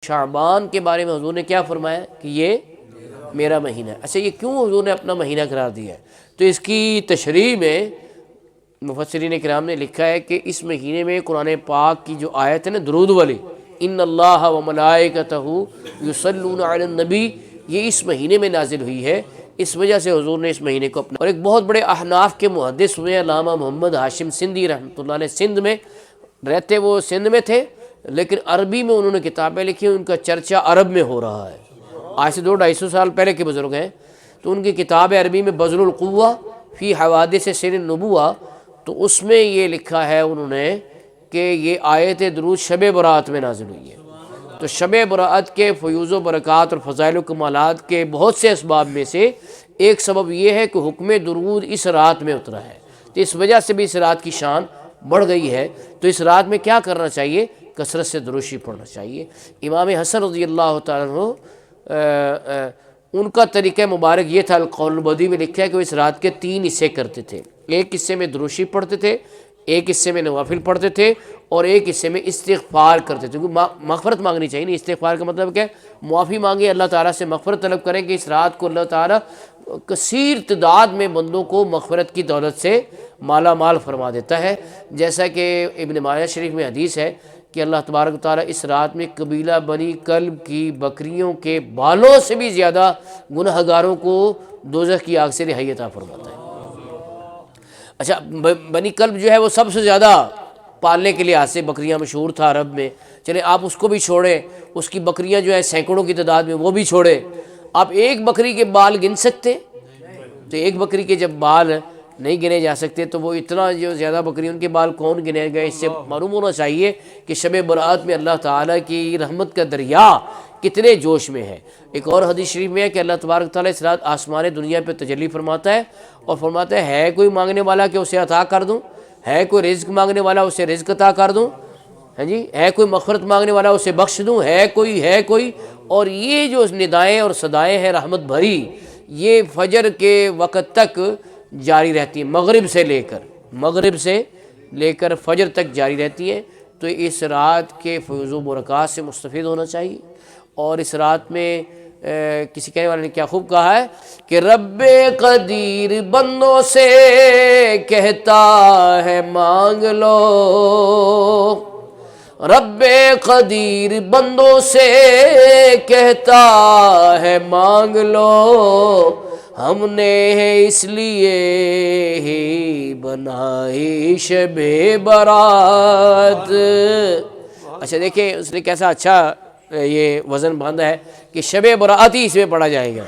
شعبان کے بارے میں حضور نے کیا فرمایا کہ یہ میرا مہینہ ہے۔ اچھا یہ کیوں حضور نے اپنا مہینہ قرار دیا ہے؟ تو اس کی تشریح میں مفسرین کرام نے لکھا ہے کہ اس مہینے میں قرآن پاک کی جو آیت ہے نا درود والی، ان اللہ و ملائکتہ یصلون علی النبی، یہ اس مہینے میں نازل ہوئی ہے۔ اس وجہ سے حضور نے اس مہینے کو اپنا، اور ایک بہت بڑے احناف کے محدث ہوئے علامہ محمد ہاشم سندھی رحمۃ اللہ علیہ، سندھ میں رہتے، وہ سندھ میں تھے لیکن عربی میں انہوں نے کتابیں لکھی، ان کا چرچا عرب میں ہو رہا ہے، آج سے 200-250 سال پہلے کے بزرگ ہیں۔ تو ان کی کتاب عربی میں بذل القوہ فی حوادث سن النبوہ، تو اس میں یہ لکھا ہے انہوں نے کہ یہ آیت درود شب برات میں نازل ہوئی ہے۔ تو شب برات کے فیوز و برکات اور فضائل و کمالات کے بہت سے اسباب میں سے ایک سبب یہ ہے کہ حکم درود اس رات میں اترا ہے، تو اس وجہ سے بھی اس رات کی شان بڑھ گئی ہے۔ تو اس رات میں کیا کرنا چاہیے؟ کثرت سے درود شریف پڑھنا چاہیے۔ امام حسن رضی اللہ تعالیٰ عنہ ان کا طریقہ مبارک یہ تھا، القول البدیع میں لکھا ہے کہ وہ اس رات کے 3 حصے کرتے تھے، ایک حصے میں درود شریف پڑھتے تھے، ایک حصے میں نوافل پڑھتے تھے، اور ایک حصے میں استغفار کرتے تھے، کیونکہ مغفرت مانگنی چاہیے نا۔ استغفار کا مطلب کیا ہے؟ معافی مانگے، اللہ تعالیٰ سے مغفرت طلب کریں کہ اس رات کو اللہ تعالیٰ کثیر تعداد میں بندوں کو مغفرت کی دولت سے مالا مال فرما دیتا ہے، جیسا کہ ابن ماجہ شریف میں حدیث ہے کہ اللہ تبارک و تعالیٰ اس رات میں قبیلہ بنی کلب کی بکریوں کے بالوں سے بھی زیادہ گناہ گاروں کو دوزخ کی آگ سے رہائی عطا فرماتا ہے۔ اچھا بنی کلب جو ہے وہ سب سے زیادہ پالنے کے لحاظ سے بکریاں مشہور تھا عرب میں، چلیں آپ اس کو بھی چھوڑیں، اس کی بکریاں جو ہے سینکڑوں کی تعداد میں وہ بھی چھوڑیں، آپ ایک بکری کے بال گن سکتے؟ تو ایک بکری کے جب بال نہیں گنے جا سکتے تو وہ اتنا جو زیادہ بکری ان کے بال کون گنے گئے؟ اس سے معلوم ہونا چاہیے کہ شب برات میں اللہ تعالیٰ کی رحمت کا دریا کتنے جوش میں ہے۔ ایک اور حدیث شریف میں ہے کہ اللہ تبارک تعالیٰ اس رات آسمان دنیا پہ تجلی فرماتا ہے اور فرماتا ہے کوئی مانگنے والا کہ اسے عطا کر دوں، ہے کوئی رزق مانگنے والا اسے رزق عطا کر دوں، ہاں جی، ہے کوئی مغفرت مانگنے والا اسے بخش دوں، ہے کوئی۔ اور یہ جو ندائیں اور صدائیں ہیں رحمت بھری، یہ فجر کے وقت تک جاری رہتی ہیں، مغرب سے لے کر فجر تک جاری رہتی ہیں۔ تو اس رات کے فیوز و برکات سے مستفید ہونا چاہیے۔ اور اس رات میں کسی کہنے والے نے کیا خوب کہا ہے کہ رب قدیر بندوں سے کہتا ہے مانگ لو، رب قدیر بندوں سے کہتا ہے مانگ لو، ہم نے اس لیے ہی بنائی شب برات۔ اچھا دیکھیں اس نے کیسا اچھا یہ وزن باندھا ہے کہ شب برات ہی اس میں پڑھا جائے گا۔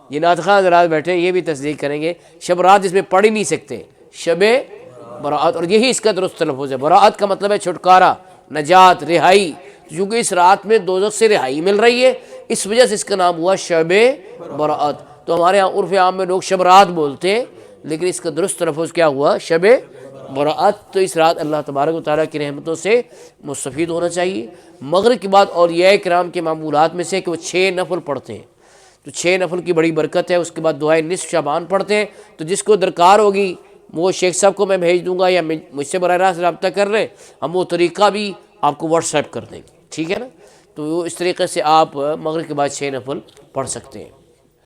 یہ نعت خواں حضرات بیٹھے یہ بھی تصدیق کریں گے، شب رات اس میں پڑھ ہی نہیں سکتے، شب برات، اور یہی اس کا درست تلفظ ہے۔ برات کا مطلب ہے چھٹکارا، نجات، رہائی، چونکہ اس رات میں دوزخ سے رہائی مل رہی ہے، اس وجہ سے اس کا نام ہوا شب برات۔ تو ہمارے یہاں عرف عام میں لوگ شب رات بولتے ہیں، لیکن اس کا درست تلفظ کیا ہوا؟ شب برات۔ تو اس رات اللہ تبارک و تعالیٰ کی رحمتوں سے مستفید ہونا چاہیے۔ مغرب کے بعد اولیاء کرام کے معمولات میں سے کہ وہ 6 نفل پڑھتے ہیں، تو 6 نفل کی بڑی برکت ہے۔ اس کے بعد دعائے نصف شعبان پڑھتے ہیں، تو جس کو درکار ہوگی وہ شیخ صاحب کو میں بھیج دوں گا یا مجھ سے براہ راست رابطہ کر لیں، ہم وہ طریقہ بھی آپ کو واٹس ایپ کر دیں گے، ٹھیک ہے نا؟ تو اس طریقے سے آپ مغرب کے بعد 6 نفل پڑھ سکتے ہیں۔